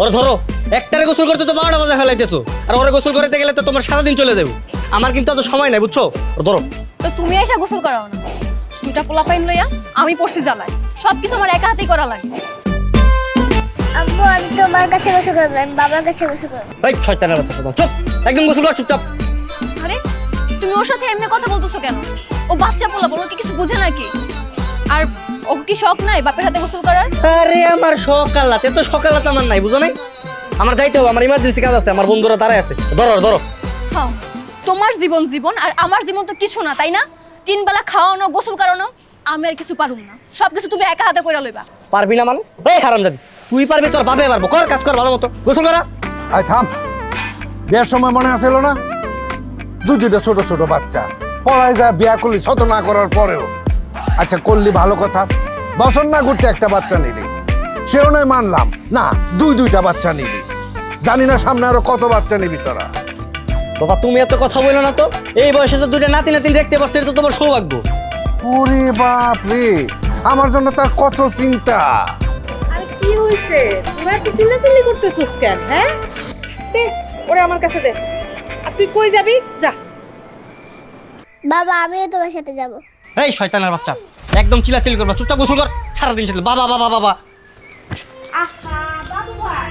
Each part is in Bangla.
ওরে ধরো, একটারে গোসল করতে তো 12টা বাজে ফেলাইতেছো, আর ওরে গোসল করতে গেলে তো তোমার সারাদিন চলে যাবে। আমার কিন্তু এত সময় নাই, বুঝছো? ওরে ধরো। তো তুমি এসে গোসল করাও না, দুটা পোলা পাইন লইয়া আমি পড়ছি জ্বালাই, সব কিছু আমার একা হাতেই করা লাগে। আব্বু আমি তোমার কাছে গোসল করবো, আমি বাবার কাছে গোসল করবো। এই শয়তানের বাচ্চা, চুপ, একদম গোসল কর চুপচাপ। আরে তুমি ওর সাথে এমনি কথা বলতেছো কেন? ও বাচ্চা পোলা, বলো কি কিছু বুঝে নাকি? আর ও কি শখ নাই বাপের হাতে গোসল করার? আরে আমার সকালাতে, এত সকালাতে আমার নাই, বুঝো নাই? আমার যাইতে হবে, আমার ইমার্জেন্সি কাজ আছে, আমার বন্ধুরা দাঁড়ায় আছে। ধরো ধরো। হ্যাঁ, তোমার জীবন জীবন, আর আমার জীবন তো কিছু না, তাই না? 3 বেলা খাওয়ানো, গোসল করানো, আমি আর কিছু পারুম না, সবকিছু তুমি একা হাতে কইরা লইবা। পারবি না মানে? এই হারামজাদি, তুই পারবি, তোর বাবা পারবো। কর কাজ কর ভালো মতো, গোসল করা। আয় থাম, বিয়ের সময় মনে আসলো না দুইটা ছোট ছোট বাচ্চা পড়ায় যায়, বিয়া করলি শত না করার পরেও। আচ্ছা করলি ভালো কথা, বছর না ঘুরতে একটা বাচ্চা নিলি, সেও নয় মানলাম না, দুইটা বাচ্চা নিলি, জানি না সামনে আরো কত বাচ্চা নিবি তোরা। বাবা তুমি এত কথা বলো না তো, এই বয়সে তো 2টা নাতি নাতিন দেখতে পাচ্ছ, এটা তো তোমার সৌভাগ্য। ওরে বাপ রে, আমার জন্য তার কত চিন্তা। আরে কি হইছে, তোরা কি চিল্লাচিল্লি করতেছিস কেন? হ্যাঁ দে ওরে আমার কাছে দে। আর তুই কই যাবি? যা। বাবা আমিও তোমার সাথে যাব। এই শয়তানের বাচ্চা, একদম চিল্লাচিল্লি করবা, চুপচাপ গোসল কর। সারাদিন ছিল বাবা বাবা বাবা। আহা বাবু ভাই,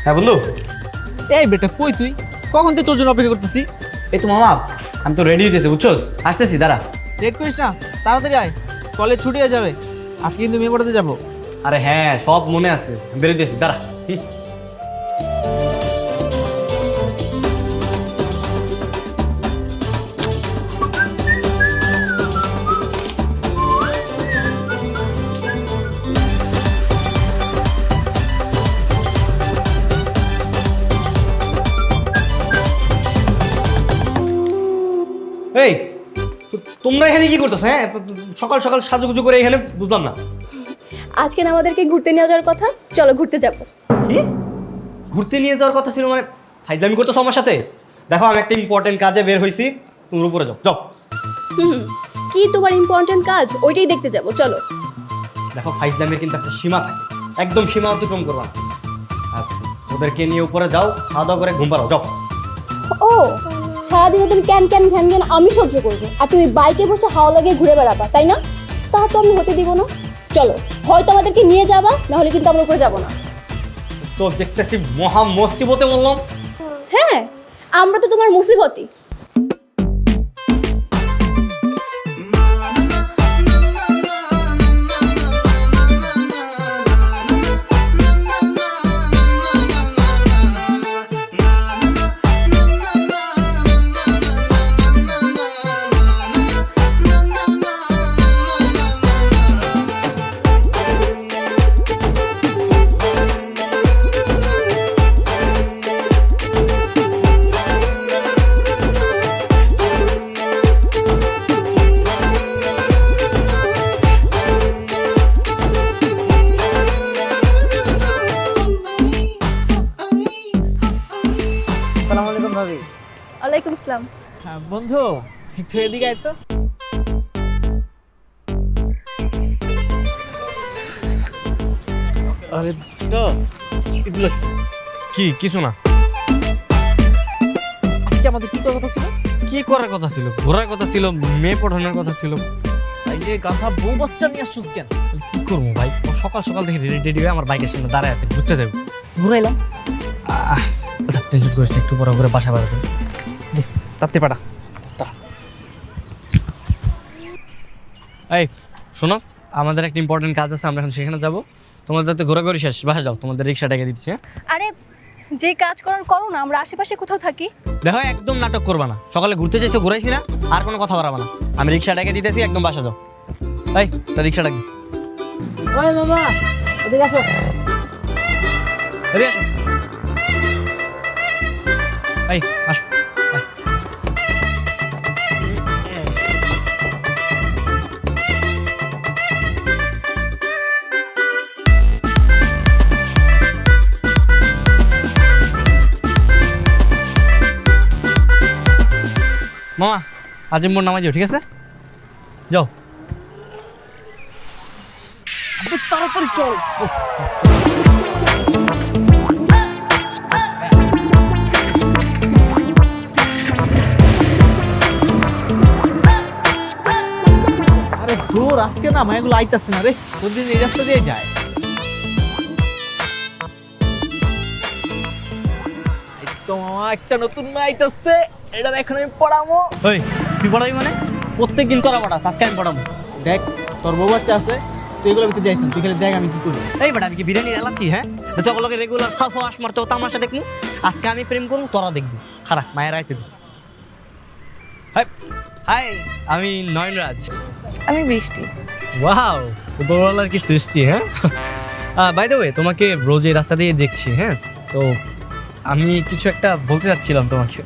হ্যাঁ বন্ধু। এই বেটা কই তুই? কখন তুই তোর জন্য অপেক্ষা করতেছি। এই তো মামা, আমি তো রেডি হইতেছি, বুঝছোস? আসতেছি, দাঁড়া। লেট করিস না, তাড়াতাড়ি আয়, কলেজ ছুটি হয়ে যাবে। আজকে কিন্তু মেয়ে পড়াতে যাবো। আরে হ্যাঁ, সব মনে আছে, বেরোতেছি, দাঁড়া। এই তোমরা এখানে কি করতেছ? হ্যাঁ, সকাল সকাল সাজুগুজু করে এখানে, বুঝলাম না। আজকে না আমাদেরকে ঘুরতে নিয়ে যাওয়ার কথা, চলো ঘুরতে যাবো। কি ঘুরতে নিয়ে যাওয়ার কথা ছিল? মানে ফাইজলামি করতেছ আমার সাথে? দেখো আমি একটা ইম্পর্টেন্ট কাজে বের হইছি, তুমি উপরে যাও যাও। কি তোমার ইম্পর্টেন্ট কাজ? ওইটাই দেখতে যাবো, চলো। দেখো ফাইজলামির কিন্তু একটা সীমা থাকে, একদম সীমা অতিক্রম করবা। আচ্ছা ওদেরকে নিয়ে উপরে যাও, খাওয়া দাওয়া করে ঘুম পাড়াও, যাও। ও সারাদিন তুমি ক্যান ক্যান ঘ্যান ঘ্যান আমি সহ্য করবো, আর তুমি বাইকে বসে হাওয়া লাগিয়ে ঘুরে বেড়াবা, তাই না? তা তো আমি হতে দিব না। চলো, হয়তো আমাদেরকে নিয়ে যাবা, নাহলে কিন্তু আমরা উপরে যাবো না। তো দেখতেছি মহা মুসিবতে বললাম। হ্যাঁ, আমরা তো তোমার মুসিবতই। আসসালামু আলাইকুম ভাবি। ওয়ালাইকুম আসসালাম। হ্যাঁ বন্ধু, একটু এদিকে আয় তো। আরে তো এগুলো কি? কিছু না। আজকে আমাদের কি করার কথা ছিল? কি করার কথা ছিল? ঘোরার কথা ছিল, মেয়ে পড়ানোর কথা ছিল। তাই যে গাধা বউ বাচ্চা নিয়ে আসছিস কেন? কি করবো ভাই, ও সকাল সকাল দেখে রেডি টেডি হয়ে আমার বাইকের সামনে দাঁড়ায় আছে, ঘুরতে যাবো। ঘুরাইলাম। আচ্ছা টেনশন করিস না, একটু পরে করে বাসা বাড়াতে। তাতে পারা। এই শোনো, আমাদের একটা ইম্পর্টেন্ট কাজ আছে, আমরা এখন সেখানে যাবো। তোমাদের তো ঘোরাঘুরি শেষ, বাসা যাও, তোমাদের রিক্সা ডেকে দিচ্ছি। হ্যাঁ আরে যে কাজ করার করো না, আমরা আশেপাশে কোথাও থাকি। দেখো একদম নাটক করবা না, সকালে ঘুরতে যাইছো, ঘুরাইছি না, আর কোনো কথা বাড়াবা না। আমি রিক্সা ডেকে দিতেছি, একদম বাসা যাও। এই তা রিক্সা ডাকবি। ওই মামা এদিকে আসো। এদিকে আসো। এই আসো। এই। মামা আজিম্বর নামাই দিও, ঠিক আছে? যাও। তাড়াতাড়ি চল। আরে দূর আজকে না মায়াগুলো আইতাছে না রে, প্রতিদিন এই রাস্তা দিয়ে যায়। এই তো মামা একটা নতুন মেয়ে আইতাছে, এটা এখন আমি পড়াবো। ওই তুই পড়াবি মানে? প্রত্যেকদিন তোরা পড়াস, আজকে আমি পড়াবো। দেখ তোর বউ বাচ্চা আছে, তুই এগুলো ভিতরে যাইস না, তুই খালি দেখ আমি কি করি। এই বেটা আমি কি বিরিয়ানি এলাচ্ছি? হ্যাঁ, তোগুলোকে রেগুলার খাওয়া আস মারতে তামাশা দেখবো। আজকে আমি প্রেম করবো, তোরা দেখবি। খারাপ মায়ের আইতে দে। হাই, আমি নয়নরাজ। আমি বৃষ্টি। ওয়াও, উপরওয়ালার কি সৃষ্টি। হ্যাঁ, বাই দ্য ওয়ে তোমাকে রোজ এই রাস্তা দিয়ে দেখছি। হ্যাঁ, তো আমি কিছু একটা বলতে চাচ্ছিলাম তোমাকে।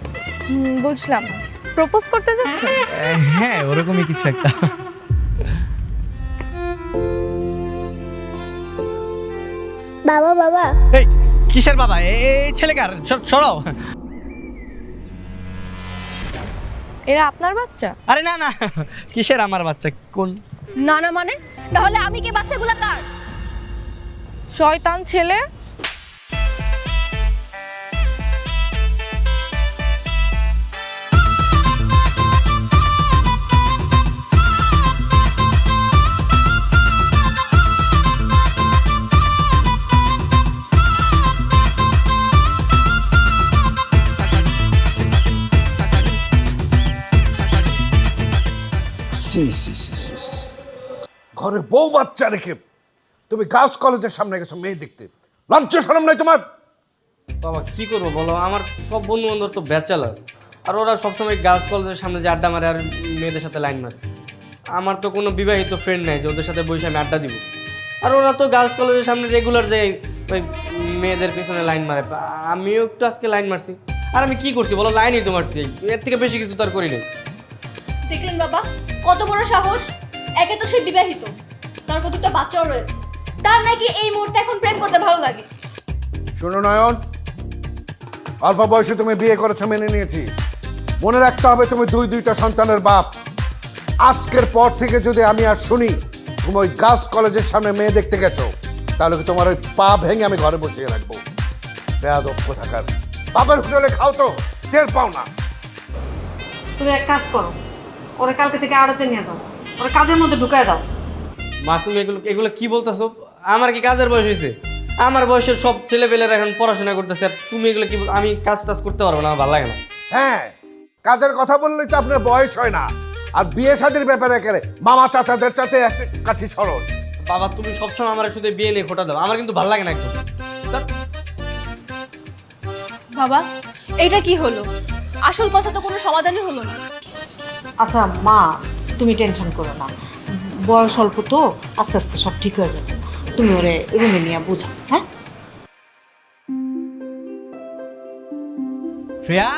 বুঝলাম, প্রপোজ করতে যাচ্ছ? হ্যাঁ, ওরকমই কিছু একটা। বাবা বাবা এই কিসের বাবা? এই ছেলেকার সরাও। এরা আপনার বাচ্চা? আরে না না, কিসের আমার বাচ্চা? কোন না না মানে? তাহলে আমি কি বাচ্চাগুলো কার? শয়তান ছেলে। সি সি সি সি সি। ঘরে বউ বাচ্চা রেখে তুমি গার্লস কলেজের সামনে গেছো মেয়ে দেখতে, লজ্জা শরম নাই তোমার? বাবা কি করবো বলো, আমার সব বন্ধু বান্ধব তো ব্যাচেলার, আর ওরা সবসময় গার্লস কলেজের সামনে যে আড্ডা মারে আর মেয়েদের সাথে লাইন মারে। আমার তো কোনো বিবাহিত ফ্রেন্ড নাই যে ওদের সাথে বসে আমি আড্ডা দিব। আর ওরা তো গার্লস কলেজের সামনে রেগুলার যে ওই মেয়েদের পিছনে লাইন মারে। আমিও একটু আজকে লাইন মারছি। আর আমি কি করছি বলো, লাইনই তো মারছি, এর থেকে বেশি কিছু তো আর করি নাই। দেখলেন বাবা কত বড় সাহস! একে তো সে বিবাহিত, তারপর দুটো বাচ্চাও রয়েছে, তার নাকি এই মুহূর্তে এখন প্রেম করতে ভালো লাগে। শোনো নয়ন, অল্প বয়সে তুমি বিয়ে করেছো মেনে নিয়েছি, মনে রাখতে হবে তুমি দুইটা সন্তানের বাপ। আজকের পর থেকে যদি আমি আর শুনি তুমি ওই গার্লস কলেজের সামনে মেয়ে দেখতে গেছো, তাহলে কি তোমার ওই পা ভেঙে আমি ঘরে বসিয়ে রাখবো। বেয়াদব কোথাকার, বাপের হোটেলে খাও তো টের পাও না। তুমি এক কাজ করো, ওরা কালকে থেকে আড়তে নিয়ে যাও, ওরা কাজের মধ্যে ঢুকায় দাও। মা তুমি এগুলো কি বলতেছো? আমার কি কাজের বয়স হয়েছে? আমার বয়সের সব ছেলেপেলেরা এখন পড়াশোনা করতেছে, আর তুমি এগুলো কি? আমি কাজ টাজ করতে পারবো না, আমার ভালো লাগে না। হ্যাঁ, কাজের কথা বললেই তো আপনার বয়স হয় না, আর বিয়ে শাদীর ব্যাপারে করে মামা চাচাদের চাতে এক কাঠি সরস। বাবা তুমি সবসময় আমার শুধু বিয়ে নিয়ে খোটা দাও, আমার কিন্তু ভালো লাগে না একদম। বাবা এইটা কি হলো? আসল কথা তো কোনো সমাধানই হলো না। আচ্ছা মা, তুমি টেনশন করো না, বয়স অল্প তো, আস্তে আস্তে সব ঠিক হয়ে যাবে। তুমি ওরে রুমে নিয়ে বুঝো। হ্যাঁ শ্রেয়া,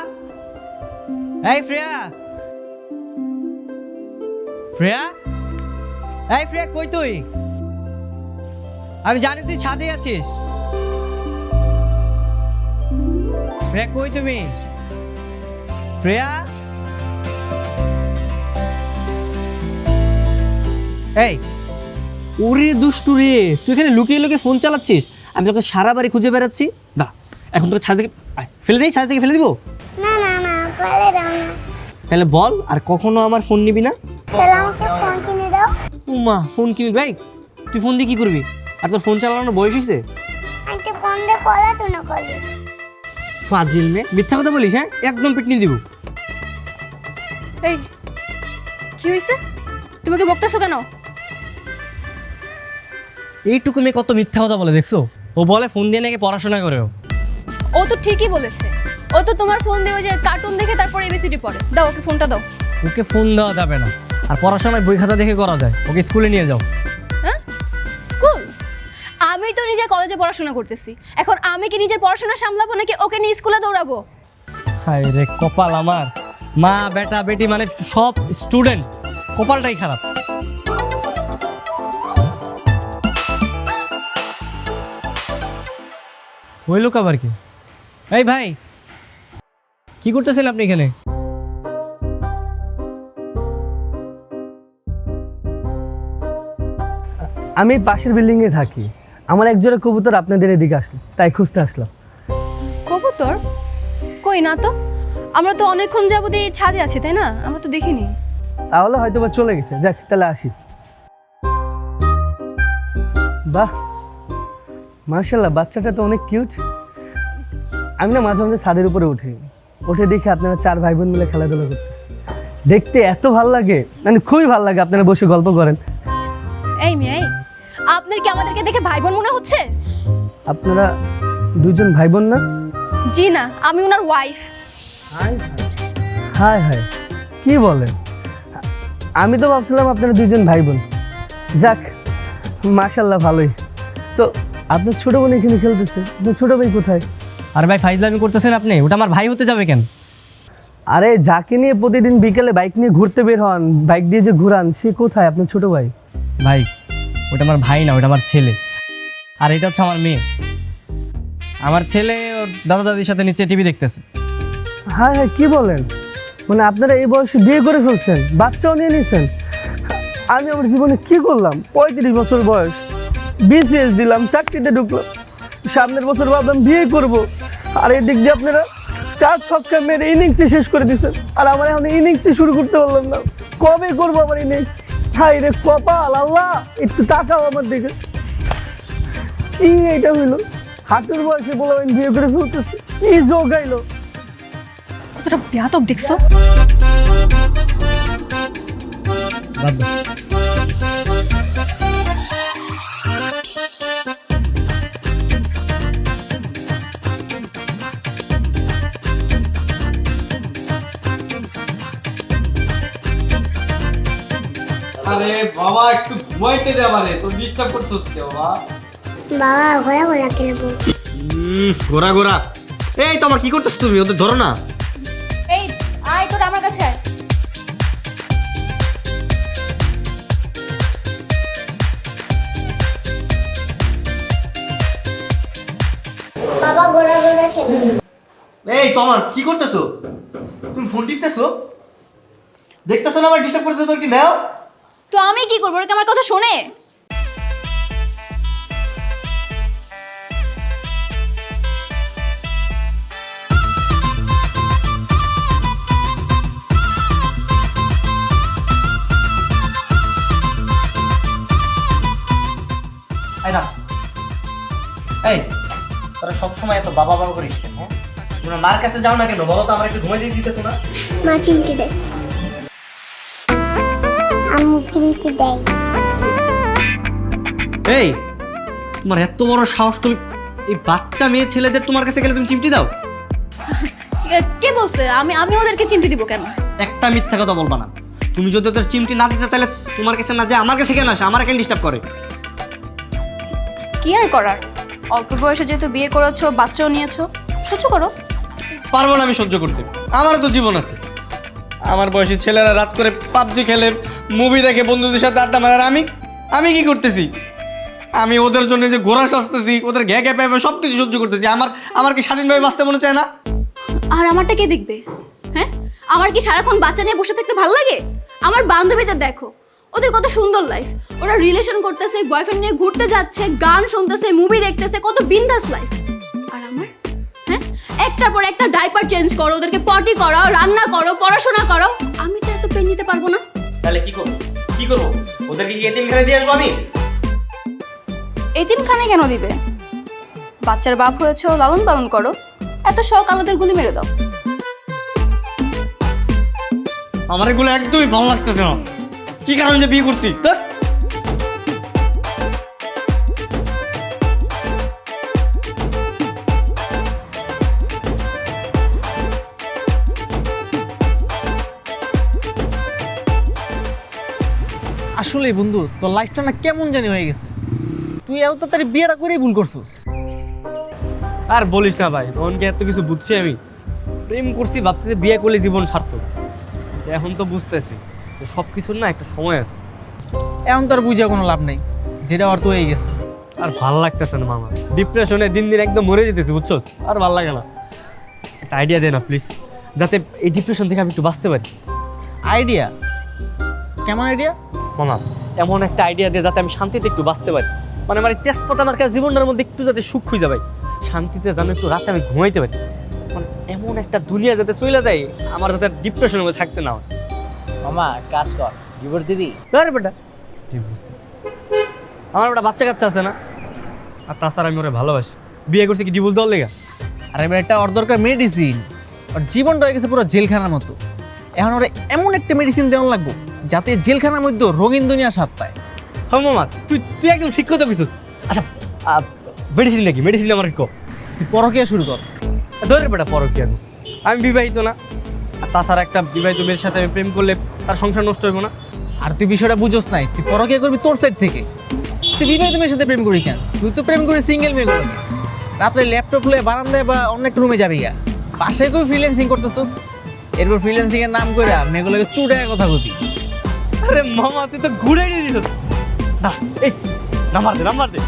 এই শ্রেয়া, শ্রেয়া, এই শ্রেয়া কই তুই? আমি জানি তুই ছাদে আছিস। শ্রেয়া কই তুমি? শ্রেয়া, এই ওরে দুষ্টু রে, তুই এখানে লুকিয়ে লুকিয়ে ফোন চালাচ্ছিস, আমি তোকে সারা বাড়ি খুঁজে বেড়াচ্ছি। না এখন তোকে ছাদ থেকে ফেলে দিই, ছাদ থেকে ফেলে দিব? না না না ফেলে দাও না, তাহলে বল আর কখনো আমার ফোন নিবি না? তাহলে আমাকে ফোন কিনে দাও। উমা ফোন কিনবি? ভাই তুই ফোন দিয়ে কি করবি? আর তোর ফোন চালানোর বয়স হয়েছে? আমাকে ফোন দিয়ে পড়াশোনা করবে। ফাজিল মেয়ে, মিথ্যা কথা বলিস? হ্যাঁ, একদম পিটনি দিব। এই কি হয়েছে? তুমি কি বকতেছো কেন? এইটুকু মেয়ে কত মিথ্যা কথা বলে দেখছো? ও বলে ফোন দিয়ে নাকি পড়াশোনা করেও। ও তো ঠিকই বলেছে, ও তো তোমার ফোন দিয়ে ওই যে কার্টুন দেখে তারপর এবিসিডি পড়ে। দাও ওকে ফোনটা দাও। ওকে ফোন দেওয়া যাবে না, আর পড়াশোনায় বই খাতা দেখে করা যায়। ওকে স্কুলে নিয়ে যাও। হ্যাঁ স্কুল? আমি তো নিজে কলেজে পড়াশোনা করতেছি, এখন আমি কি নিজের পড়াশোনা সামলাবো নাকি ওকে নিয়ে স্কুলে দৌড়াবো? হায় রে কপাল আমার, মা বেটা বেটি মানে সব স্টুডেন্ট, কপালটাই খারাপ। ওই লোক আবার কি? এই ভাই কি করতেছেন আপনি এখানে? আমি পাশের বিল্ডিংয়ে থাকি। আমার একজোড়া কবুতর আপনাদের এদিকে আসলো, তাই খুঁজতে আসলাম। কবুতর কই না তো, আমরা তো অনেকক্ষণ যাবত এই ছাদে আছি, তাই না? আমরা তো দেখিনি। তাহলে হয়তো বা চলে গেছে। যাক, তাহলে আসি। বাহ, মার্শাল্লাহ, বাচ্চাটা তো অনেক কিউট। আমি না মাঝে মাঝে ছাদের উপরে উঠে দেখি আপনারা 4 ভাই বোন মিলে খেলাধুলা করতে। দেখতে এত ভালো লাগে, মানে খুবই ভালো লাগে। আপনারা বসে গল্প করেন। এই মেয়ে, আপনার কি আমাদেরকে দেখে ভাই বোন মনে হচ্ছে? আপনারা 2জন ভাই বোন না? জি না, আমি ওনার ওয়াইফ। হায় হায়, কি বলেন? আমি তো ভাবছিলাম আপনারা 2জন ভাই বোন। যাক, মাশাল্লাহ, ভালোই। তো আপনার ছোট বোন এখানে খেলতেছে, আপনার ছোট ভাই কোথায়? আর ভাই ফাইজলামি করতেছেন আপনি, ওটা আমার ভাই হতে যাবে কেন? আরে যাকে নিয়ে প্রতিদিন বিকেলে বাইক নিয়ে ঘুরতে বের হন, বাইক দিয়ে যে ঘুরান, সে কোথায়? আপনার ছোট ভাই? ভাই ওটা আমার ভাই না, ওটা আমার ছেলে। আর এটা হচ্ছে আমার মেয়ে। আমার ছেলে ওর দাদা দাদির সাথে নিচে টিভি দেখতেছে। হ্যাঁ হ্যাঁ, কি বলেন? মানে আপনারা এই বয়সে বিয়ে করে ফেলছেন, বাচ্চাও নিয়ে নিয়েছেন। আমি আমার জীবনে কি করলাম? 35 বছর বয়স, বিসিএস দিলাম, চাকরিতে ঢুকলাম, সামনের বছর ভাবলাম বিয়ে করব। আর এদিক দিয়ে আপনারা 4 ছক্কা মেরে ইনিংসই শেষ করে দিচ্ছেন। আর আমার এখন ইনিংসই শুরু করতে পারলাম না। কবে করবো আমার ইনিংস? হাই রে কপাল, আল্লাহ একটু তাকাও আমার দিকে। কি এটা হইলো? হাঁটুর বয়সে বলবেন বিয়ে করে ফেলতেছে, কি যোগ আইলো? কতটা বেয়াদব দেখছো? বাদ দাও। আরে বাবা, একটু ঘুমাইতে দে আমারে, তো ডিস্টার্ব করছস কে বাবা? বাবা ঘোরা ঘোরা খেলবো। গোরা গোরা। এই তোমার কি করতেছ তুমি? ওদের ধরো না। এই আয়, তোরা আমার কাছে আয়। বাবা ঘোরা ঘোরা খেলবো। এই তোমার কি করতেছো? তুমি ফোন টিপতেছো? দেখতেছো না আমার ডিস্টার্ব করতেছো? তোর কি নাও? তো আমি কি করবো? ওরা কি আমার কথা শোনে? এই তোরা সবসময় এত বাবা বাবা করিস কেন? হ্যাঁ, তোমরা মার কাছে যাও না কেন? বলো তো, আমার একটু ঘুমাই দিয়ে দিতেছো না? মা চিমটি দেয়, আম্মু চিমটি দেয়। এই তোমার এত বড় সাহস, তুমি এই বাচ্চা মেয়ে ছেলেদের তোমার কাছে গেলে তুমি চিমটি দাও? কে বলছে? আমি ওদেরকে চিমটি দিব কেন? একটা মিথ্যা কথা বলবা না। তুমি যদি ওদের চিমটি না দিতে, তাহলে তোমার কাছে না যায় আমার কাছে কেন আসে? আমার কেন ডিস্টার্ব করে? কি আর করার, অল্প বয়সে যেহেতু বিয়ে করেছো, বাচ্চাও নিয়েছো, সহ্য করো। পারবো না আমি সহ্য করতে, আমারও তো জীবন আছে। আমার বয়সী ছেলেরা রাত করে পাবজি খেলে, মুভি দেখে, বন্ধুদের সাথে আড্ডা মারে। আর আমি কি করতেছি? আমি ওদের জন্য যে ঘোড়া সাজতেছি, ওদের ঘ্যা ঘ্যা পাইবে সব কিছু সহ্য করতেছি। আমার কি স্বাধীনভাবে বাঁচতে মনে চায় না? আর আমারটা কে দেখবে? হ্যাঁ, আমার কি সারাক্ষণ বাচ্চা নিয়ে বসে থাকতে ভালো লাগে? আমার বান্ধবীদের দেখো, ওদের কত সুন্দর লাইফ। ওরা রিলেশন করতেছে, বয়ফ্রেন্ড নিয়ে ঘুরতে যাচ্ছে, গান শুনতেছে, মুভি দেখতেছে, কত বিন্দাস লাইফ। আর আমার, হ্যাঁ, একটার পর একটা ডাইপার চেঞ্জ করো, ওদেরকে পটি করাও, রান্না করো, পড়াশোনা করো। আমি তো এত পেন নিতে পারবো না। তাহলে কি করবো? কি করবো? ওদেরকে কি এতিমখানায় দিয়ে আসবো আমি? এতিমখানায় কেন দিবে? বাচ্চার বাপ হয়েছে, লালন পালন করো। এত শখ আলাদের গুলি মেরে দাও। আমার এগুলো একদমই ভালো লাগতেছে না। কি কারণে যে বিয়ে করছি? আসলে বন্ধু, তোর লাইফটা না কেমন জানি হয়ে গেছে। তুই এত তাড়াতাড়ি বিয়েটা করেই ভুল করছিস। আর বলিস না ভাই, তখনকে এত কিছু বুঝছি আমি। প্রেম করছি, ভাবছি যে বিয়ে করলে জীবন সার্থক। এখন তো বুঝতেছি সব কিছুর না একটা সময় আছে। এখন তোর বুঝে কোনো লাভ নেই, যেটা অর্থ হয়ে গেছে। আর ভাল লাগতেছে না মামা, ডিপ্রেশনে দিন দিন একদম মরে যেতেছি, বুঝছো? আর ভাল লাগে না। একটা আইডিয়া দে না প্লিজ, যাতে এই ডিপ্রেশন থেকে আমি একটু বাঁচতে পারি। আইডিয়া? কেমন আইডিয়া? মামা এমন একটা আইডিয়া দিয়ে যাতে আমি শান্তিতে একটু বাঁচতে পারি। মানে আমার এই তেজপাতা আমার কাছে জীবনটার মধ্যে একটু যাতে সুখ খুঁজে পাই, শান্তিতে যেন একটু রাতে আমি ঘুমাইতে পারি। মানে এমন একটা দুনিয়া যাতে চলে যায় আমার যাতে ডিপ্রেশনের মধ্যে থাকতে না হয়। মামা কাজ কর, ডিভোর্স দিবি? আরে বেটা আমার একটা বাচ্চা কাচ্চা আছে না, আর তাছাড়া আমি ওরা ভালোবাসি। বিয়ে করছি কি ডিভোর্স দেওয়ার লেগা? আরে এবার একটা ওর দরকার মেডিসিন, ওর জীবনটা হয়ে গেছে পুরো জেলখানার মতো। এখন ওরা এমন একটা মেডিসিন দেওয়া লাগবো যাতে জেলখানার মধ্যে রঙিন দুনিয়া স্বাদ পায়। হ্যাঁ মামা, তুই একদম ঠিক কথা বলছিস। আচ্ছা মেডিসিন নাকি? মেডিসিন আমার কো, তুই পরকীয়া শুরু কর। ধরে বেটা পরো কি আমি বিবাহিত না, আর তাছাড়া একটা বিবাহিত মেয়ের সাথে আমি প্রেম করলে তার সংসার নষ্ট হইব না। আর তুই বিষয়টা বুঝোস নাই, তুই পরকীয়া করবি তোর সাইড থেকে। তুই বিবাহিত মেয়ের সাথে প্রেম করি কেন? তুই তো প্রেম করি সিঙ্গেল মেয়েগুলো। রাত্রে ল্যাপটপ লয়ে বারান্দায় বা অন্য একটা রুমে যাবি গা, বাসায় কই ফ্রিল্যান্সিং করতেছস, এরপর ফ্রিল্যান্সিং এর নাম কইরা মেয়েগুলোকে চুড়ায় কথা কবি। আরে মামা তুই তো ঘুরে নিয়ে দিস না। এই নাম্বার দে।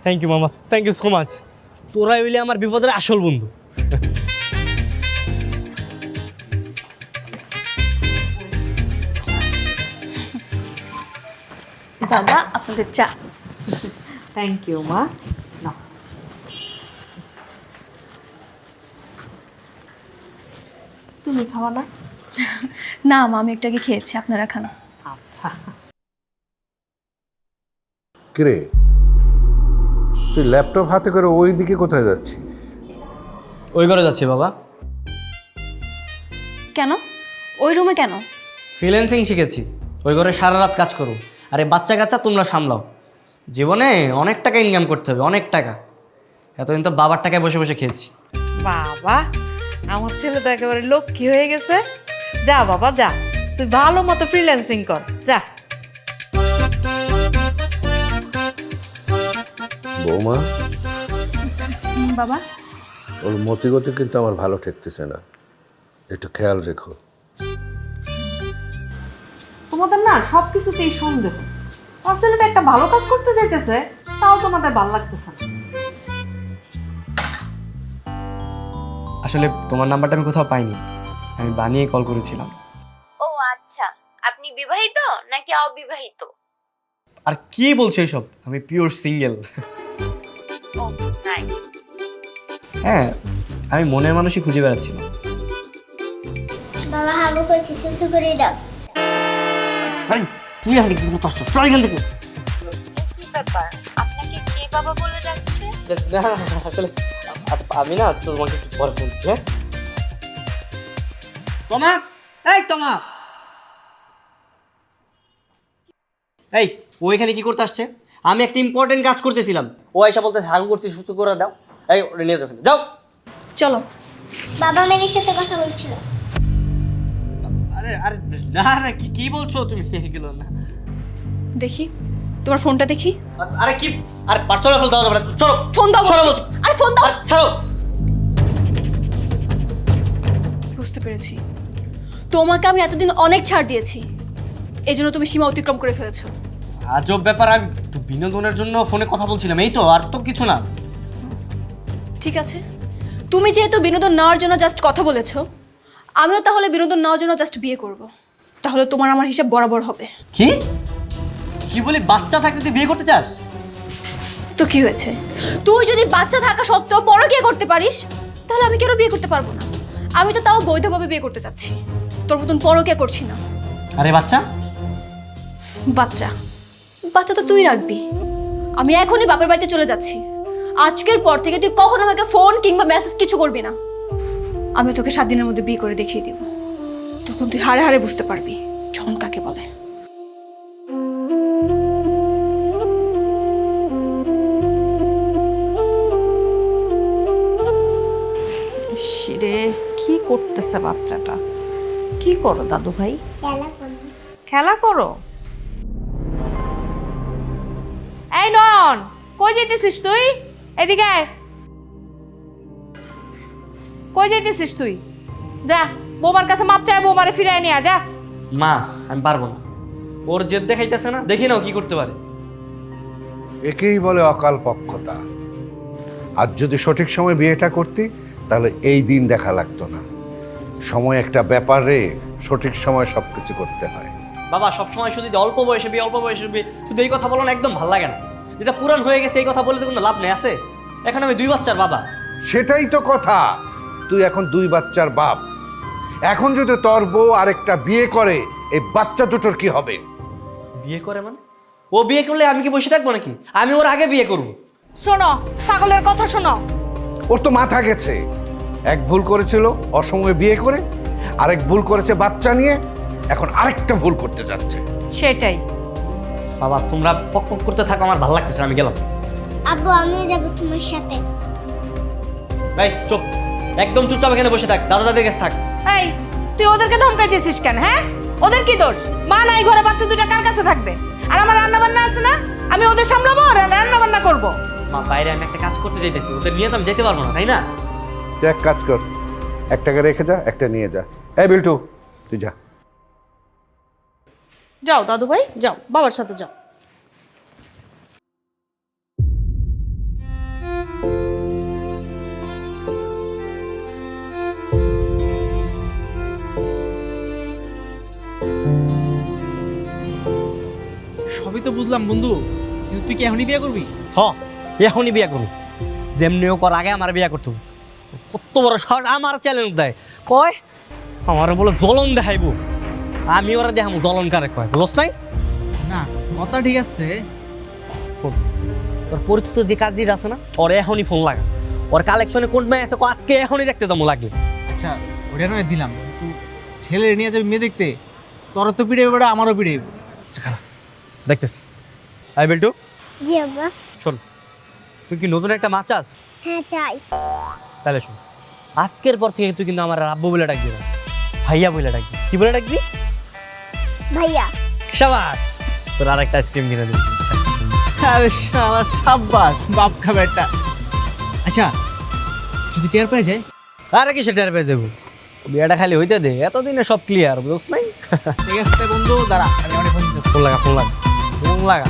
থ্যাংক ইউ মামা, থ্যাংক ইউ সো মাচ। তোরাই হইলে আমার বিপদের আসল বন্ধু। বাবা আপনাদের চা। থ্যাংক ইউ মা। তুমি খাওয়া না? না মা, আমি একটু আগে খেয়েছি, আপনারা খান। আচ্ছা। কিরে, তুই ল্যাপটপ হাতে করে ওই দিকে কোথায় যাচ্ছিস? ওই ঘরে যাচ্ছি বাবা। কেন? ওই রুমে কেন? ফ্রিল্যান্সিং শিখেছি, ওই ঘরে সারা রাত কাজ করো। আরে বাচ্চা কাচ্চা তোমরা সামলাও। জীবনে অনেক টাকা ইনকাম করতে হবে, অনেক টাকা। এতদিন তো বাবার টাকায় বসে বসে খেয়েছি। বাবা, আমার ছেলে তো একেবারে লক্ষ্মী হয়ে গেছে। যা বাবা যা, তুই ভালো মতো ফ্রিল্যান্সিং কর, যা। বৌমা, বাবা ওর মতিগতি কিন্তু আমার ভালো ঠেকতেছে না, একটু খেয়াল রেখো। তোমাদের না সব কিছুতেই সন্দেহ। আমার ছেলেটা একটা ভালো কাজ করতে যাইতেছে, তাও তোমাদের ভালো লাগতেছে না। আসলে তোমার নাম্বারটা আমি কোথাও পাইনি, আমি বানিয়ে কল করেছিলাম। ও আচ্ছা, আপনি বিবাহিত নাকি অবিবাহিত? আর কি বলছো এসব? আমি পিওর সিঙ্গেল। ও নাইস। হ্যাঁ, আমি মনের মানুষই খুঁজে বেড়াচ্ছিলাম। বাবা হাগু করছি, সুসু করে দাও। তুই আমাকে কি কথা আসছো? চল এখান থেকে। কি ব্যাপার, আপনাকে কে বাবা বলে যাচ্ছে? না আসলে আমি না তোমাকে একটু পরে ফোন দিচ্ছি। হ্যাঁ তোমা, এই তোমা, এই ও এখানে কি করতে আসছে? আমি একটা ইম্পর্টেন্ট কাজ করতেছিলাম, ও এসে বলতে হাগু করতে সুস্থ করে দাও। এই ওরে নিয়ে যাও, যাও। চলো। বাবা মেয়ের সাথে কথা বলছিল। আরে আরে না না, কি বলছো তুমি? এগুলো না। দেখি তোমার ফোনটা দেখি। আরে কি, আরে পার্সোনাল ফোন দাও যাবে না, চলো ফোন দাও চলো বলছি। বলছি। আরে ফোন দাও। আরে ছাড়ো। বুঝতে পেরেছি, তোমাকে আমি এতদিন অনেক ছাড় দিয়েছি, এই জন্য তুমি সীমা অতিক্রম করে ফেলেছো। আজব ব্যাপার, আমি একটু বিনোদনের জন্য ফোনে কথা বলছিলাম, এই তো, আর তো কিছু না। ঠিক আছে, তুমি যেহেতু বিনোদন নেওয়ার জন্য জাস্ট কথা বলেছো, আমিও তাহলে বিনোদন নেওয়ার জন্য জাস্ট বিয়ে করব। তাহলে তোমার আমার হিসাব বরাবর হবে। কি কি বলি, বাচ্চা থাকতে তুই বিয়ে করতে চাস? তো কি হয়েছে? তুই যদি বাচ্চা থাকা সত্ত্বেও পরকীয়া করতে পারিস, তাহলে আমি কেন বিয়ে করতে পারবো না? আমি তো তাও বৈধভাবে বিয়ে করতে চাচ্ছি, তোর মতন পরকীয়া করছি না। আরে বাচ্চা বাচ্চা বাচ্চা তো তুই রাখবি। আমি এখনই বাপের বাড়িতে চলে যাচ্ছি। আজকের পর থেকে তুই কখনো আমাকে ফোন কিংবা মেসেজ কিছু করবি না। আমি তোকে 7 দিনের মধ্যে বিয়ে করে দেখিয়ে দিব, তখন তুই হাড়ে হাড়ে বুঝতে পারবি জন কাকে বলে। রে কি করতেছে বাচ্চাটা? কি করো দাদু ভাই? খেলা করো। এই নন, কই যাইতেছিস তুই? এদিকে আয়। কই যাইতেছিস তুই? যা বৌমার কাছে মাপ চাই, বৌমারে ফিরাই নিয়ে যা। মা আমি পারবো না, ওর জেদ দেখাইতেছে না, দেখি নাও কি করতে পারে। একেই বলে অকাল পক্ষতা। আর যদি সঠিক সময় বিয়েটা করতি তাহলে এই দিন দেখা লাগতো না। সময় একটা ব্যাপারে সঠিক সময় সবকিছু করতে হয়। বাবা সবসময় শুধু যে অল্প বয়সে বিয়ে, অল্প বয়সে বিয়ে, শুধু এই কথা বলো না, একদম ভালো লাগে না। যেটা পুরান হয়ে গেছে এই কথা বলে তো কোনো লাভ নেই আছে। এখন আমি 2 বাচ্চার বাবা। সেটাই তো কথা, তুই এখন 2 বাচ্চার বাপ। এখন যদি তোর বউ আরেকটা বিয়ে করে এই বাচ্চা দুটোর কি হবে? বিয়ে করে মানে? ও বিয়ে করলে আমি কি বসে থাকবো নাকি? আমি ওর আগে বিয়ে করবো। শোনো, ছাগলের কথা শোনো। ওর তো মাথা গেছে। এক ভুল করেছিল অসময়ে বিয়ে করে, আরেক ভুল করেছে বাচ্চা নিয়ে, এখন আরেকটা ভুল করতে যাচ্ছে। সেটাই। বাবা তোমরা পক পক করতে থাকো, আমার ভালো লাগতেছে না, আমি গেলাম। আব্বু আমিও যাব তোমার সাথে। ভাই চুপ, একদম চুপচাপ এখানে বসে থাক, দাদা দাদির কাছে থাক। এই তুই ওদেরকে ধমকাই দিয়েছিস কেন? হ্যাঁ, ওদের কি দোষ? মা নাই ঘরে, বাচ্চা দুইটা কার কাছে থাকবে? আর আমার রান্না বান্না আছে না, আমি ওদের সামলাবো আর রান্না বান্না করবো। মা বাইরে আমি একটা কাজ করতে যাইতেছি, ওদের নিয়ে তো আমি যেতে পারবো না, তাই না? তুই এক কাজ কর, একটাকে রেখে যা, একটা নিয়ে যা। এই বিল্টু তুই যা। যাও দাদু ভাই, যাও বাবার সাথে যাও। সবই তো বুঝলাম বন্ধু, কিন্তু তুই কি এখনই বিয়ে করবি? হ, এখনই বিয়ে করবো। যেমনিও কর আগে আমার বিয়ে করতে হবে। কত বড় শর্ট আমার চ্যালেঞ্জ দেয়, কয় আমার বলে জ্বলন দেখাইবো, আমি ওরা দেখাবো জ্বলন কারে কয়, বুঝছ নাই? না, কথা ঠিক আছে। ফোন তোর পরিচিত যে কাজীর আছে না, ওর এখনই ফোন লাগা। ওর কালেকশনে কোন মেয়ে আছে, আজকে এখনই দেখতে যাবো লাগে। আচ্ছা ওটা নয় দিলাম, কিন্তু ছেলে নিয়ে যাবি মেয়ে দেখতে, তোর তো পিড়ে বেড়া, আমারও পিড়ে। দেখতেছি। আই বিল্টু জি আব্বা। শোন, তুই কি নতুন একটা মাছ চাস? হ্যাঁ চাই। তাহলে শোন, আজকের পর থেকে তুই কিন্তু আমার আব্বু বলে ডাকবি না, ভাইয়া বলে ডাকবি। কি বলে ডাকবি? ভাইয়া। শাবাশ, তোর আর একটা আইসক্রিম কিনে দিবি। আরে শালা সাব্বাস, বাপ খাবে একটা। আচ্ছা যদি টের পেয়ে যায়? আরে কি সেটা পেয়ে যাবো, বিয়েটা খালি হইতে দে, এতদিনে সব ক্লিয়ার, বুঝছ নাই? ঠিক আছে বন্ধু, দাঁড়া আমি অনেক ফোন দিতেছি। ফোন লাগা, ফোন লাগা, ফোন লাগা।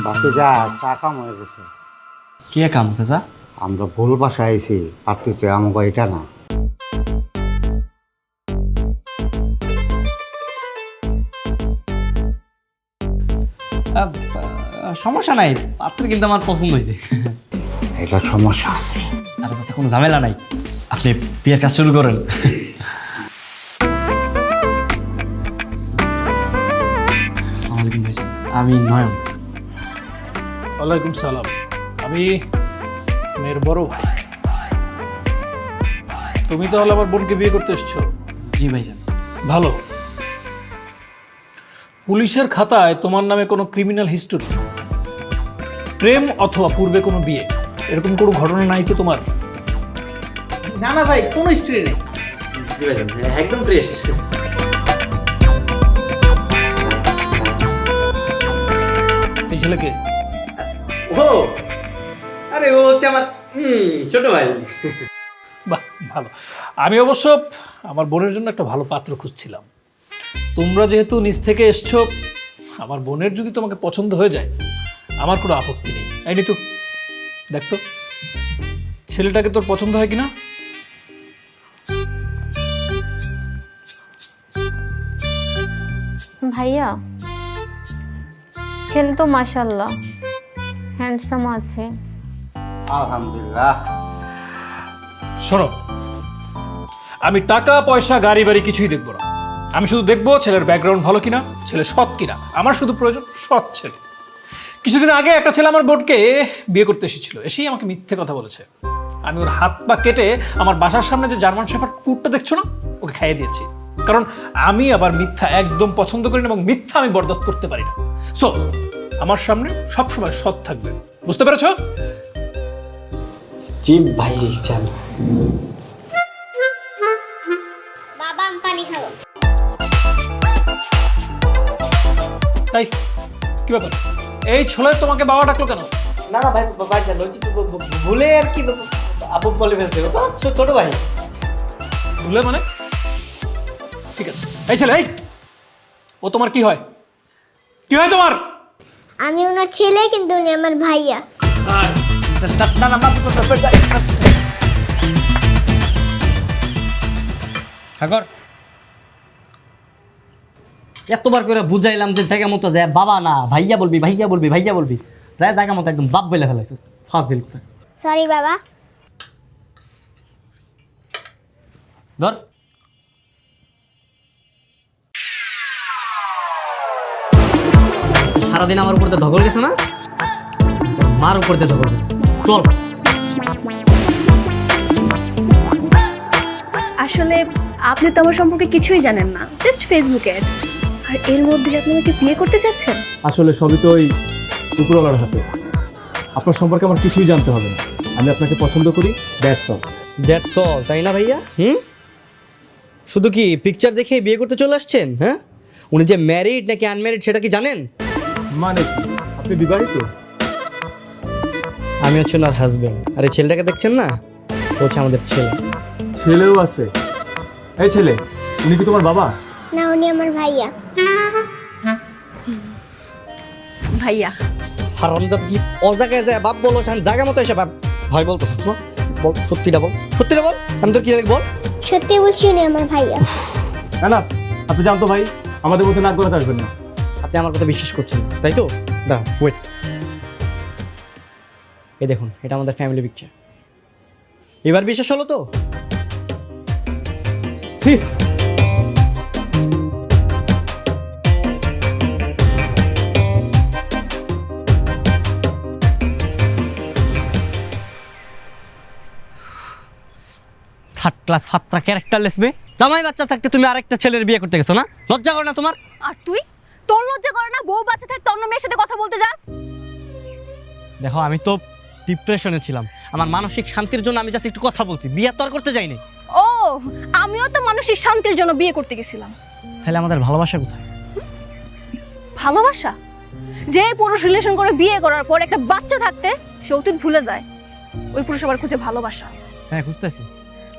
বাকি যা চা কাম হয়ে গেছে। কি কাম চাচা? আমরা ভুল বাসায় আইছি, আর তুই তো আমাকে এটা না। সমস্যা নাই, পাত্র কিন্তু আমার পছন্দ হয়েছে। এটা সমস্যা আছে। আরে চাচা কোনো ঝামেলা নাই, আপনি বিয়ের কাজ শুরু করেন। আসসালামু আলাইকুম ভাই, আমি নয়ন। ওয়ালাইকুম সালাম, আমি মেয়ের বড় ভাই। তুমি তাহলে আমার বোনকে বিয়ে করতে এসছো? জি ভাইজান। ভালো। পুলিশের খাতায় তোমার নামে কোনো ক্রিমিনাল হিস্টোরি, প্রেম অথবা পূর্বে কোনো বিয়ে, এরকম কোনো ঘটনা নাই তো তোমার? না না ভাই, কোনো হিস্ট্রি নেই। জি ভাইজান, একদম ফ্রেশ। এই ছেলেকে? ও আরে ও হচ্ছে আমার ছোট ভাই। বাহ ভালো। আমি অবশ্য আমার বোনের জন্য একটা ভালো পাত্র খুঁজছিলাম। তোমরা যেহেতু নিজ থেকে এসছো, আমার বোনের যদি তোমাকে পছন্দ হয়ে যায় আমার কোনো আপত্তি নেই। এই নিতু দেখতো ছেলেটাকে তোর পছন্দ হয় কিনা। ভাইয়া, ছেলে তো মাশাআল্লাহ হ্যান্ডসাম আছে। আলহামদুলিল্লাহ। শোনো, আমি টাকা পয়সা গাড়ি বাড়ি কিছুই দেখবো না, আমি শুধু দেখবো ছেলের ব্যাকগ্রাউন্ড ভালো কিনা, ছেলে সৎ কিনা। আমার শুধু প্রয়োজন সৎ ছেলে। কিছুদিন আগে একটা ছেলে আমার বোনকে বিয়ে করতে এসেছিল, এসেই আমাকে মিথ্যে কথা বলেছে। আমি ওর হাত পা কেটে আমার বাসার সামনে যে জার্মান শেফার্ড কুকুরটা দেখছো না, ওকে খাইয়ে দিয়েছি। কারণ আমি আবার মিথ্যা একদম পছন্দ করি না, এবং মিথ্যা আমি বরদাস্ত করতে পারি না। সো আমার সামনে সবসময় সৎ থাকবে, বুঝতে পেরেছো? জি ভাইজান। বাবা আমি পানি খাবো। তাই কি ব্যাপার, এই ছোলে তোমাকে বাবা ডাকলো কেন? না না ভাই ভাই জানো ভুলে আর কি আপু বলে ফেলছে ও তো ছোট ভাই। বুঝলে মানে? ঠিক আছে। এই ছেলে, এই ও তোমার কি হয়? কি হয় তোমার? আমি ওনার ছেলে, কিন্তু উনি আমার ভাইয়া। না না সাগর, এতবার করে বুঝাইলাম যে জায়গা মতো যায় বাবা না ভাইয়া বলবি ভাইয়া বলবি ভাইয়া বলবি, যায় জায়গা মতো একদম বাপ বলে ফেলাইছিস। ফাজিল কোথায়। সরি বাবা। ধর সারাদিন আমার উপর ধকল গেছে না, মার উপর দিয়ে ধকল গেছে। চল। আসলে আপনি তো আমার সম্পর্কে কিছুই জানেন না, জাস্ট ফেসবুকে অ্যাড। আর এর মধ্যে আপনি আমাকে বিয়ে করতে চাচ্ছেন? আসলে সবই তো ওই উপরওয়ালার হাতে। আপনার সম্পর্কে আমার কিছুই জানতে হবে না, আমি আপনাকে পছন্দ করি, দ্যাটস অল। দ্যাটস অল, তাই না ভাইয়া? শুধু কি পিকচার দেখে বিয়ে করতে চলে আসছেন? হ্যাঁ, উনি যে ম্যারিড নাকি আনম্যারিড সেটা কি জানেন? মানে কি, আপনি বিবাহিত? আমি হচ্ছে ওনার হাজবেন্ড, আর এই ছেলেটাকে দেখছেন না, ও হচ্ছে আমাদের ছেলে। ছেলেও আছে? এই ছেলে, উনি কি তোমার বাবা? না, উনি আমার ভাইয়া। ভাইয়া হারামজাদ কি অজায়গায় যায় বাপ বলো, জায়গা মতো এসে বাপ ভয় বলতেছিস না? বল সত্যিটা বল, সত্যিটা বল, আমি তোর কি লাগে বল। সত্যি বলছি, উনি আমার ভাইয়া। না আপনি জানতো ভাই, আমাদের মধ্যে নাক গলাতে আসবেন না। আপনি আমার কথা বিশ্বাস করছেন না, তাই তো? দা ওয়েট, এই দেখুন, এটা আমাদের ফ্যামিলি পিকচার। এবার বিশ্বাস হলো তো? ঠিক। থার্ড ক্লাস ফাত্রা ক্যারেক্টারলেস মেয়ে, জামাই বাচ্চা থাকতে তুমি আরেকটা ছেলের বিয়ে করতে গেছো না? লজ্জা করে না তোমার? আর তুই, তোর লজ্জা করে না বউ বাচ্চা থাকতে অন্য মেয়ের সাথে কথা বলতে যাস? দেখো, আমি তো ডিপ্রেশনে ছিলাম, আমার মানসিক শান্তির জন্য আমি জাস্ট একটু কথা বলছি, বিয়ে তো আর করতে যাইনি। ও, আমিও তো মানসিক শান্তির জন্য বিয়ে করতে গেছিলাম। তাহলে আমাদের ভালোবাসা কোথায়? ভালোবাসা? যে পুরুষ রিলেশন করে বিয়ে করার পর একটা বাচ্চা থাকতে সে অতীত ভুলে যায়, ওই পুরুষ আবার খুঁজে ভালোবাসা। হ্যাঁ খুঁজতেছি,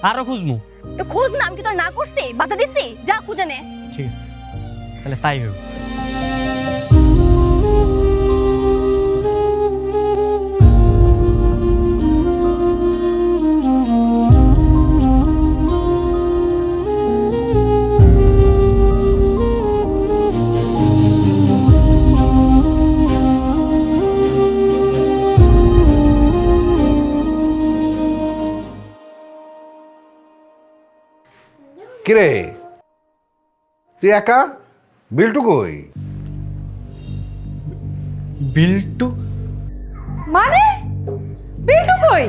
আরো খুঁজমু। তো খোঁজ না, আমি কি তোর না করছি, বাধা দিছি? যা খুঁজে নে। ঠিক আছে, তাহলে তাই হোক। কিরে তুই একা? বিল্টু কই? বিল্টু মানে বিল্টু কই?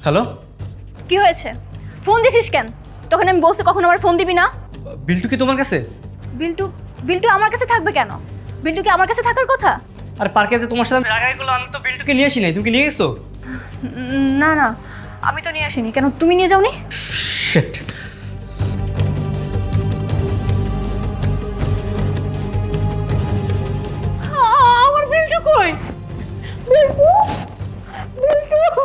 হ্যালো, কি হয়েছে? ফোন দিছিস কেন? তখন আমি বলছি কখন আমার ফোন দিবি না। বিল্টু কি তোমার কাছে? বিল্টু বিল্টু আমার কাছে থাকবে কেন? বিল্টু কি আমার কাছে থাকার কথা? আর পার্কে যে তোমার সাথে রাগাই করলো, আমি তো বিল্টুকে নিয়ে আসি নাই, তুমি কি নিয়ে গেছো? না না, আমি তো নিয়ে আসিনি। কেন, তুমি নিয়ে যাওনি? শিট। আমার বিল্টু কই? বিল্টু, বিল্টু।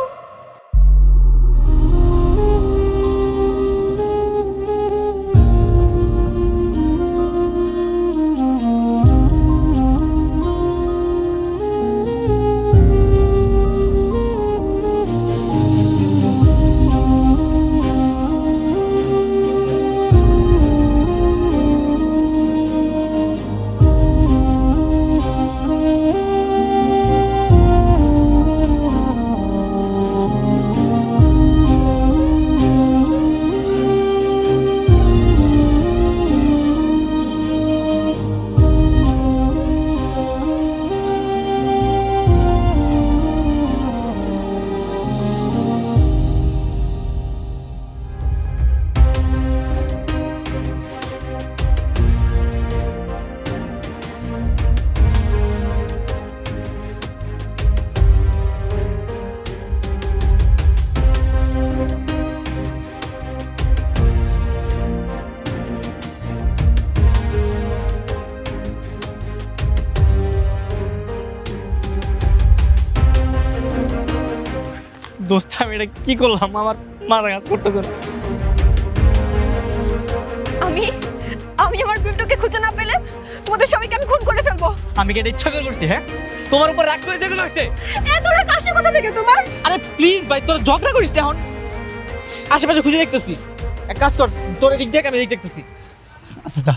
এটা কি করলাম, আমার মাথা কাজ করতেছে না। আমি আমার বিল্টুকে খুঁজে না পেলে তোমাদের সবাইকে আমি খুন করে ফেলবো। আমি কি এটা ইচ্ছা করে করছি? হ্যাঁ, তোমার উপর রাগ করে যেগুলো হচ্ছে। এত রাগ আসে কোথা থেকে তোমার? আরে প্লিজ ভাই, তোর ঝগড়া করিস না এখন। আশেপাশে খুঁজে দেখতেছি। এক কাজ কর, তোর এদিক দেখ, আমি এদিক দেখতেছি। আচ্ছা যা।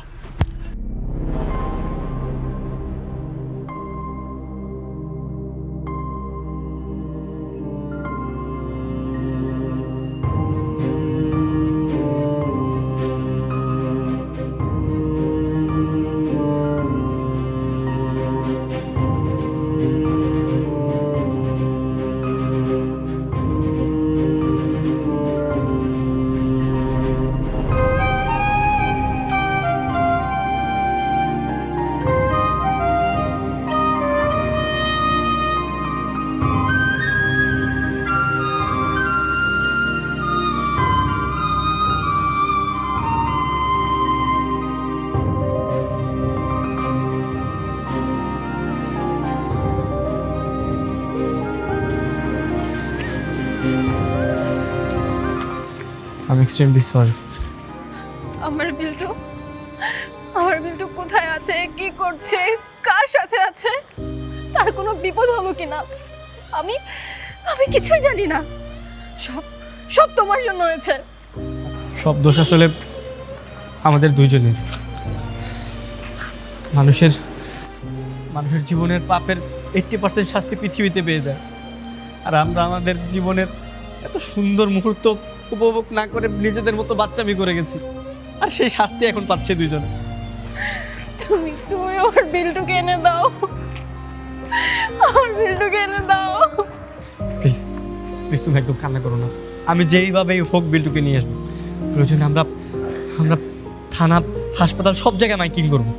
আমি এক্সট্রিমলি সরি। আমার বিল্টু কোথায় আছে, কি করছে, কার সাথে আছে, তার কোনো বিপদ হলো কিনা আমি কিছুই জানি না। সব তোমার জন্য হয়েছে। সব দোষ আসলে আমাদের দুইজনের। মানুষের জীবনের পাপের 80% শাস্তি পৃথিবীতে পেয়ে যায়, আর আমরা আমাদের জীবনের এত সুন্দর মুহূর্ত উপভোগ না করে নিজেদের মতো বাচ্চামি করে গেছি, আর সেই শাস্তি এখন পাচ্ছে দুইজনে। তুমি আমার বিল্টুকে এনে দাও, আমার বিল্টুকে এনে দাও। প্লিজ প্লিজ তুমি একদম কান্না করো না। আমি যেইভাবেই হোক বিল্টুকে নিয়ে আসবো। প্রয়োজনে আমরা থানা, হাসপাতাল সব জায়গায় মাইকিং করবো।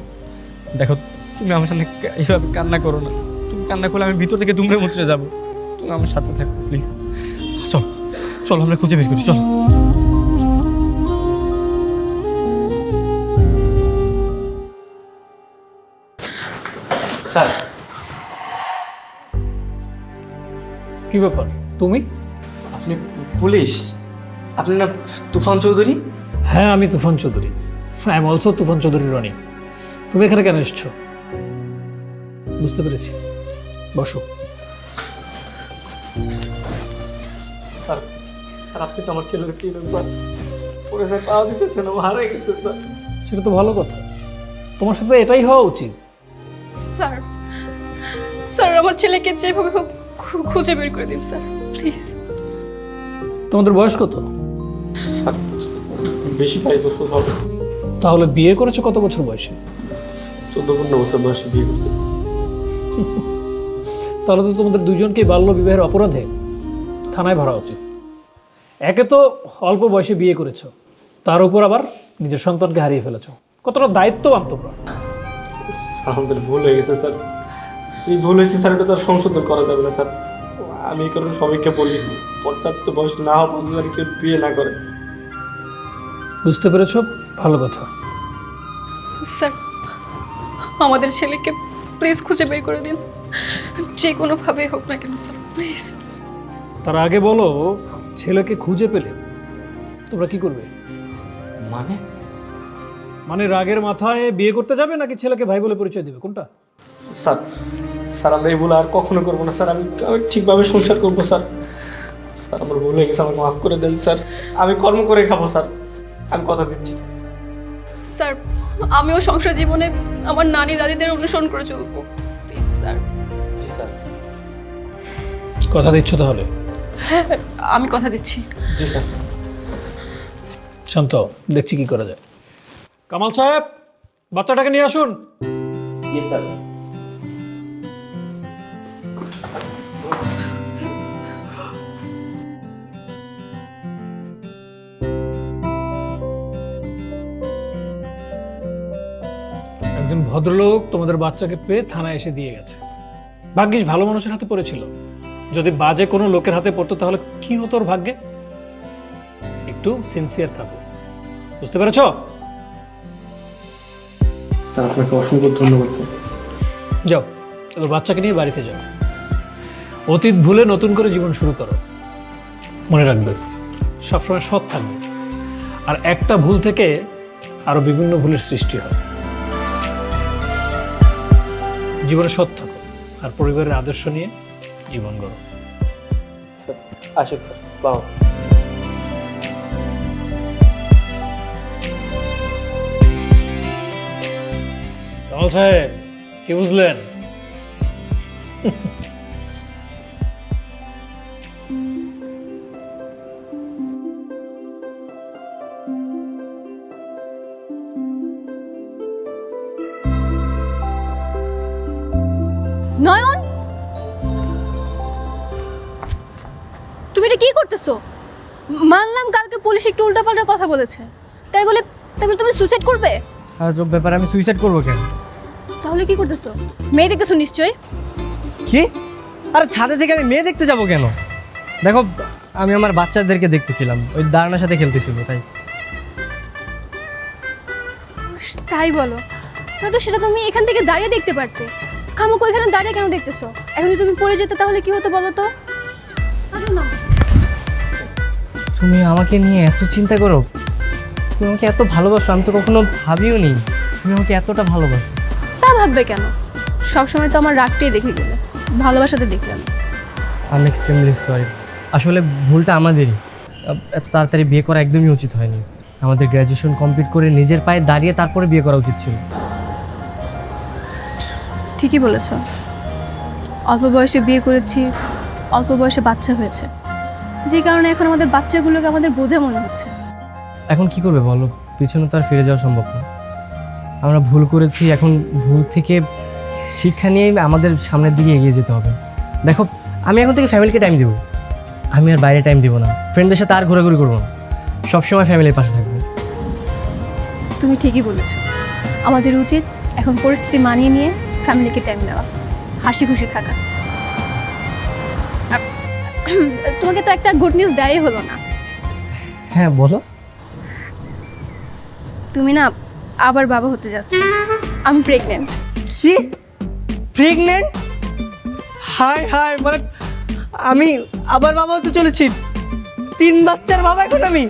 দেখো তুমি আমার সামনে এইভাবে কান্না করো না। তুমি কান্না করলে আমি ভিতর থেকে দুমড়ে মুচড়ে যাবো। তুমি আমার সাথে থাকো প্লিজ। চলো চলো আমরা খুঁজে বের করি, চলো। স্যার, কি ব্যাপার তুমি? আপনি পুলিশ? আপনি না তুফান চৌধুরী? হ্যাঁ, আমি তুফান চৌধুরী। আই এম অলসো তুফান চৌধুরী রনি। তুমি এখানে কেন এসছো? বুঝতে পেরেছি, বসো। স্যার স্যার আপনি তো আমার ছেলেকে চিনেন স্যার। পরে স্যার পাওয়া দিতেছে না, হারাই গেছে স্যার। সেটা তো ভালো কথা, তোমার সাথে এটাই হওয়া উচিত। স্যার আমার ছেলেকে যেভাবে হোক খুঁজে বের করে দিন স্যার, প্লিজ। তোমাদের বয়স কত? বেশি 22 বছর হবে। তাহলে বিয়ে করেছো কত বছর বয়সে? 14-15 বছর বয়সে বিয়ে করতে। তাহলে তো তোমাদের দুজনকে বাল্য বিবাহের অপরাধে থানায় ভরা উচিত। একে তো অল্প বয়সে বিয়ে করেছো, তার উপর আবার নিজের সন্তানকে হারিয়ে ফেলেছো। কতটা দায়িত্ববান তোমরা। আমাদের ভুল হয়ে গেছে স্যার। যে ভুল হয়েছে স্যার, এটা তো আর সংশোধন করা যাবে না স্যার। আমি এই কারণে সবাইকে বলি, পর্যাপ্ত বয়স না হওয়া পর্যন্ত আর কেউ বিয়ে না করে। বুঝতে পেরেছো, ভালো কথা। স্যার আমাদের ছেলেকে প্লিজ খুঁজে বের করে দিন, যে কোনোভাবেই হোক না কেন স্যার, প্লিজ। তার আগে বলো, ছেলেকে খুঁজে পেলে তোমরা কি করবে? মানে রাগের মাথায় বিয়ে করতে যাবে নাকি ছেলেকে ভাই বলে পরিচয় দেবে, কোনটা? স্যার স্যার আমরা এই ভুল আর কখনো করবো না স্যার। আমি ঠিকভাবে সংসার করবো স্যার। স্যার আমার ভুল হয়ে গেছে, আমাকে মাফ করে দেন স্যার। আমি কর্ম করে খাবো স্যার, আমি কথা দিচ্ছি। স্যার আমিও সংসার জীবনে আমার নানি দাদিদের অনুসরণ করে চলবো, প্লিজ স্যার। G sir. কথা দিচ্ছ তাহলে? হ্যাঁ আমি কথা দিচ্ছি। জি স্যার। শান্ত, দেখছি কি করা যায়। কামাল সাহেব, বাচ্চাটাকে নিয়ে আসুন। জি স্যার। একজন ভদ্রলোক তোমাদের বাচ্চাকে পেয়ে থানায় এসে দিয়ে গেছে। ভাগ্যিস ভালো মানুষের হাতে পড়েছিল। যদি বাজে কোনো লোকের হাতে পড়তো তাহলে কি হতো ওর ভাগ্যে? একটু সিনসিয়ার থাকো, বুঝতে পেরেছো? আপনাকে অসংখ্য ধন্যবাদ স্যার। যাও এবার বাচ্চাকে নিয়ে বাড়িতে যাও। অতীত ভুলে নতুন করে জীবন শুরু করো। মনে রাখবে সবসময় সৎ থাকবে, আর একটা ভুল থেকে আরো বিভিন্ন ভুলের সৃষ্টি হয়। জীবনে সৎ থাকো আর পরিবারের আদর্শ নিয়ে জীবন গড়ো। আসুন স্যার, বাবা। কামাল সাহেব, কি বুঝলেন? নয়ন, তুমি এটা কি করতেছো? মানলাম কালকে পুলিশ একটু উল্টাপাল্টা কথা বলেছে, তাই বলে তুমি সুইসাইড করবে? আজব ব্যাপার, আমি সুইসাইড করবো কেন? তাহলে কি করতেছো? মেয়ে দেখতেছো নিশ্চয়ই। কি? আরে ছাদে থেকে আমি মেয়ে দেখতে যাব কেন? দেখো, আমি আমার বাচ্চাদেরকে দেখতেছিলাম, ওই দাঁড়ানোর সাথে খেলতেছিল তাই। তাই বলো? তাহলে তো সেটা তুমি এখান থেকে দাঁড়িয়ে দেখতে পারতে। খামোখা এখানে দাঁড়িয়ে কেন দেখতেছো? এখন যদি তুমি পড়ে যেতে তাহলে কি হতো বলো তো? আসো না। তুমি আমাকে নিয়ে এত চিন্তা করো? তুমি আমাকে এত ভালোবাসো, আমি তো কখনো ভাবিও নি তুমি আমাকে এতটা ভালোবাসো। তা ভাববে কেন? সবসময় তো আমার রাগটাই দেখে গেলে, ভালোবাসাতে দেখলাম। আমি এক্সট্রিমলি সরি। আসলে ভুলটা আমাদেরই। এত তাড়াতাড়ি বিয়ে করা একদমই উচিত হয়নি। আমাদের গ্র্যাজুয়েশন কমপ্লিট করে নিজের পায়ে দাঁড়িয়ে তারপরে বিয়ে করা উচিত ছিল। ঠিকই বলেছ। অল্প বয়সে বিয়ে করেছি, অল্প বয়সে বাচ্চা হয়েছে, যে কারণে এখন আমাদের বাচ্চাগুলোকে আমাদের বোঝা মনে হচ্ছে। এখন কি করবে বলো? পিছনে তো আর ফিরে যাওয়া সম্ভব না। আমরা ভুল করেছি, এখন ভুল থেকে শিক্ষা নিয়ে আমাদের সামনের দিকে এগিয়ে যেতে হবে। দেখো, আমি এখন থেকে ফ্যামিলিকে টাইম দেবো। আমি আর বাইরে টাইম দেবো না, ফ্রেন্ডদের সাথে আর ঘোরাঘুরি করবো না, সবসময় ফ্যামিলির পাশে থাকবো। তুমি ঠিকই বলেছ। আমাদের উচিত এখন পরিস্থিতি মানিয়ে নিয়ে ফ্যামিলিকে টাইম দেওয়া, হাসি খুশি থাকা। তোমাকে তো একটা গুড নিউজ দেওয়াই হলো না। হ্যাঁ বলো। তুমি না আবার বাবা হতে যাচ্ছ। আমি প্রেগনেন্ট। কি? প্রেগনেন্ট? হাই হাই, মানে আমি আবার বাবা হতে চলেছি। 3 বাচ্চার বাবা এখন আমি।